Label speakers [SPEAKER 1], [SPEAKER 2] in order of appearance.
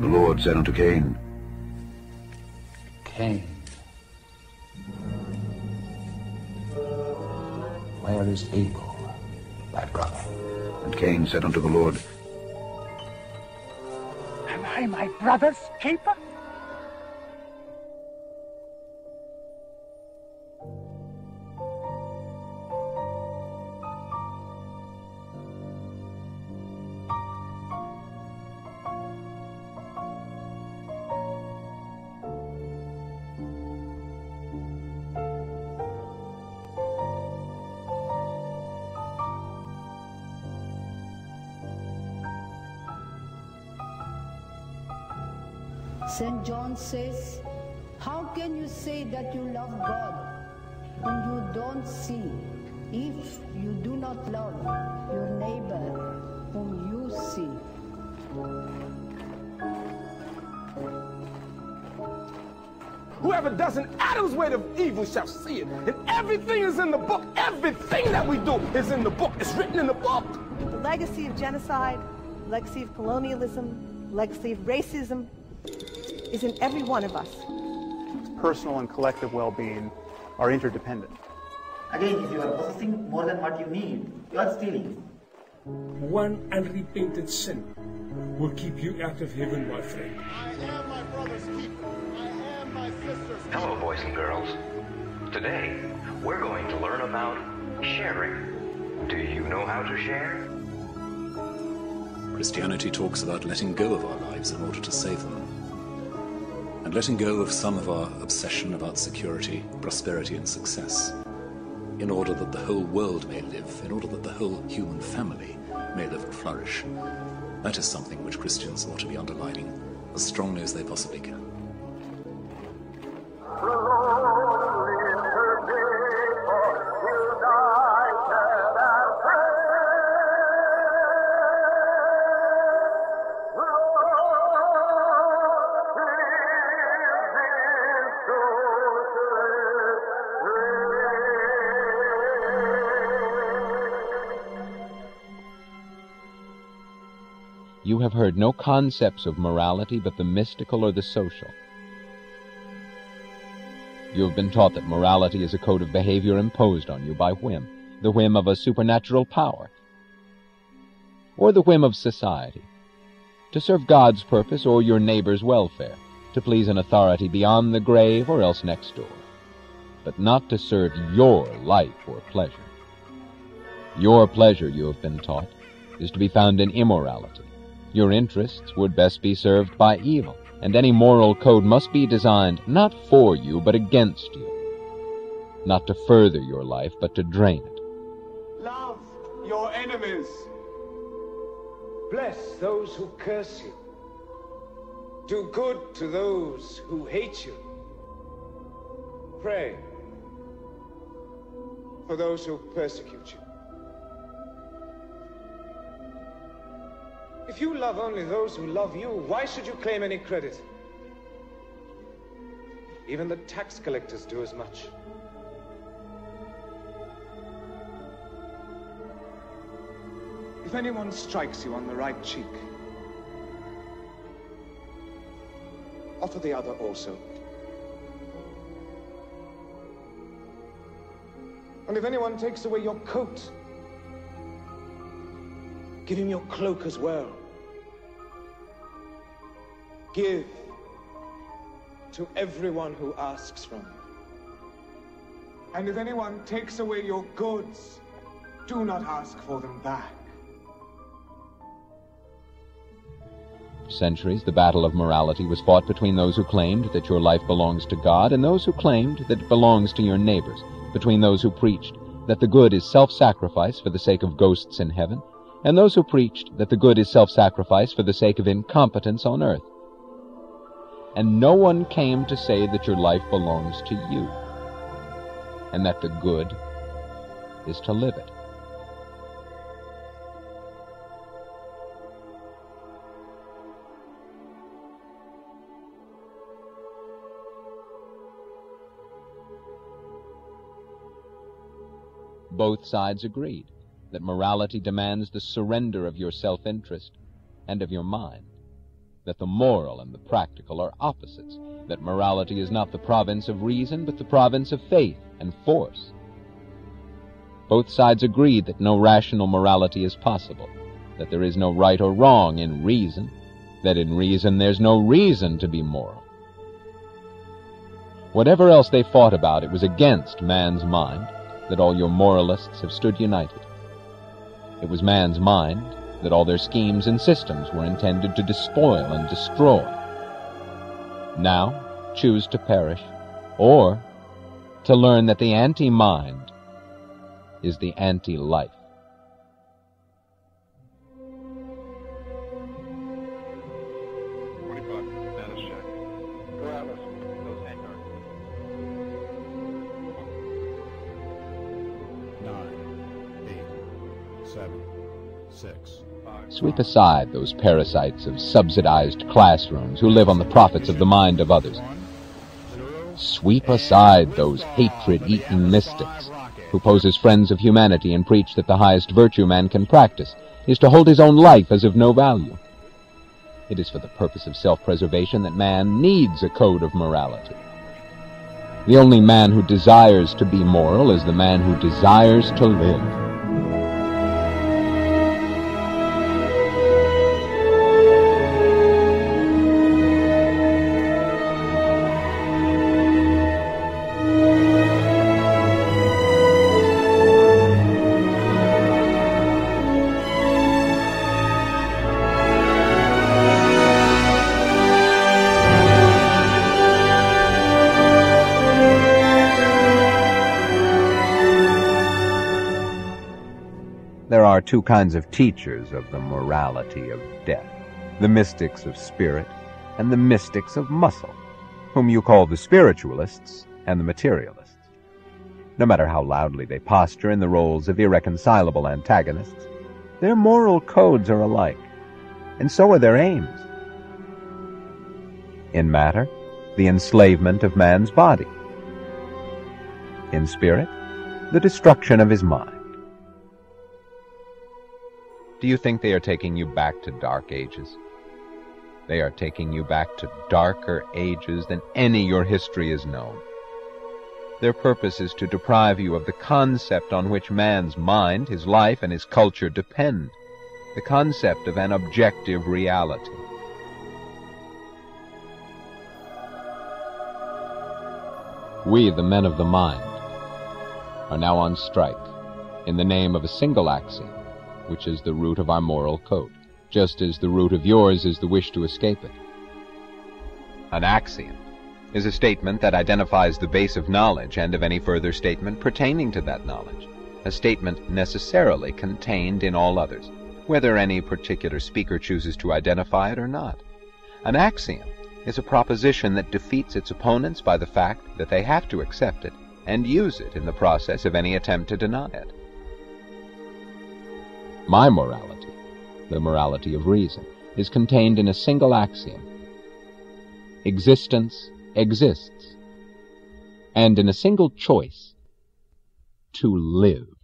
[SPEAKER 1] The Lord said unto Cain,
[SPEAKER 2] Cain, where is Abel, thy brother?
[SPEAKER 1] And Cain said unto the Lord,
[SPEAKER 3] Am I my brother's keeper?
[SPEAKER 4] St. John says, how can you say that you love God when you don't see, if you do not love your neighbor whom you see?
[SPEAKER 5] Whoever does an atom's weight of evil shall see it. And everything is in the book. Everything that we do is in the book. It's written in the book.
[SPEAKER 6] The legacy of genocide, legacy of colonialism, legacy of racism is in every one of us.
[SPEAKER 7] Personal and collective well-being are interdependent.
[SPEAKER 8] Again, if you are possessing more than what you need, you are stealing.
[SPEAKER 9] One unrepented sin will keep you out of heaven, my friend.
[SPEAKER 10] I am my brother's keeper. I am my sister's keeper.
[SPEAKER 11] Hello, boys and girls. Today, we're going to learn about sharing. Do you know how to share?
[SPEAKER 12] Christianity talks about letting go of our lives in order to save them. And letting go of some of our obsession about security, prosperity, and success, in order that the whole world may live, in order that the whole human family may live and flourish. That is something which Christians ought to be underlining as strongly as they possibly can.
[SPEAKER 13] You have heard no concepts of morality but the mystical or the social. You have been taught that morality is a code of behavior imposed on you by whim, the whim of a supernatural power, or the whim of society, to serve God's purpose or your neighbor's welfare, to please an authority beyond the grave or else next door, but not to serve your life or pleasure. Your pleasure, you have been taught, is to be found in immorality. Your interests would best be served by evil, and any moral code must be designed not for you, but against you. Not to further your life, but to drain it.
[SPEAKER 5] Love your enemies. Bless those who curse you. Do good to those who hate you. Pray for those who persecute you. If you love only those who love you, why should you claim any credit? Even the tax collectors do as much. If anyone strikes you on the right cheek, offer the other also. And if anyone takes away your coat, give him your cloak as well. Give to everyone who asks from you. And if anyone takes away your goods, do not ask for them back.
[SPEAKER 13] For centuries, the battle of morality was fought between those who claimed that your life belongs to God and those who claimed that it belongs to your neighbors, between those who preached that the good is self-sacrifice for the sake of ghosts in heaven, and those who preached that the good is self-sacrifice for the sake of incompetence on earth. And no one came to say that your life belongs to you, and that the good is to live it. Both sides agreed that morality demands the surrender of your self-interest and of your mind. that the moral and the practical are opposites, that morality is not the province of reason, but the province of faith and force. Both sides agree that no rational morality is possible, that there is no right or wrong in reason, that in reason there's no reason to be moral. Whatever else they fought about, it was against man's mind that all your moralists have stood united. It was man's mind that all their schemes and systems were intended to despoil and destroy. Now, choose to perish, or to learn that the anti-mind is the anti-life. Sweep aside those parasites of subsidized classrooms who live on the profits of the mind of others. Sweep aside those hatred-eaten mystics who pose as friends of humanity and preach that the highest virtue man can practice is to hold his own life as of no value. It is for the purpose of self-preservation that man needs a code of morality. The only man who desires to be moral is the man who desires to live. There are two kinds of teachers of the morality of death, the mystics of spirit and the mystics of muscle, whom you call the spiritualists and the materialists. No matter how loudly they posture in the roles of irreconcilable antagonists, their moral codes are alike, and so are their aims. In matter, the enslavement of man's body. In spirit, the destruction of his mind. Do you think they are taking you back to dark ages? They are taking you back to darker ages than any your history has known. Their purpose is to deprive you of the concept on which man's mind, his life, and his culture depend, the concept of an objective reality. We, the men of the mind, are now on strike in the name of a single axiom, which is the root of our moral code, just as the root of yours is the wish to escape it. An axiom is a statement that identifies the base of knowledge and of any further statement pertaining to that knowledge, a statement necessarily contained in all others, whether any particular speaker chooses to identify it or not. An axiom is a proposition that defeats its opponents by the fact that they have to accept it and use it in the process of any attempt to deny it. My morality, the morality of reason, is contained in a single axiom. Existence exists, and in a single choice, to live.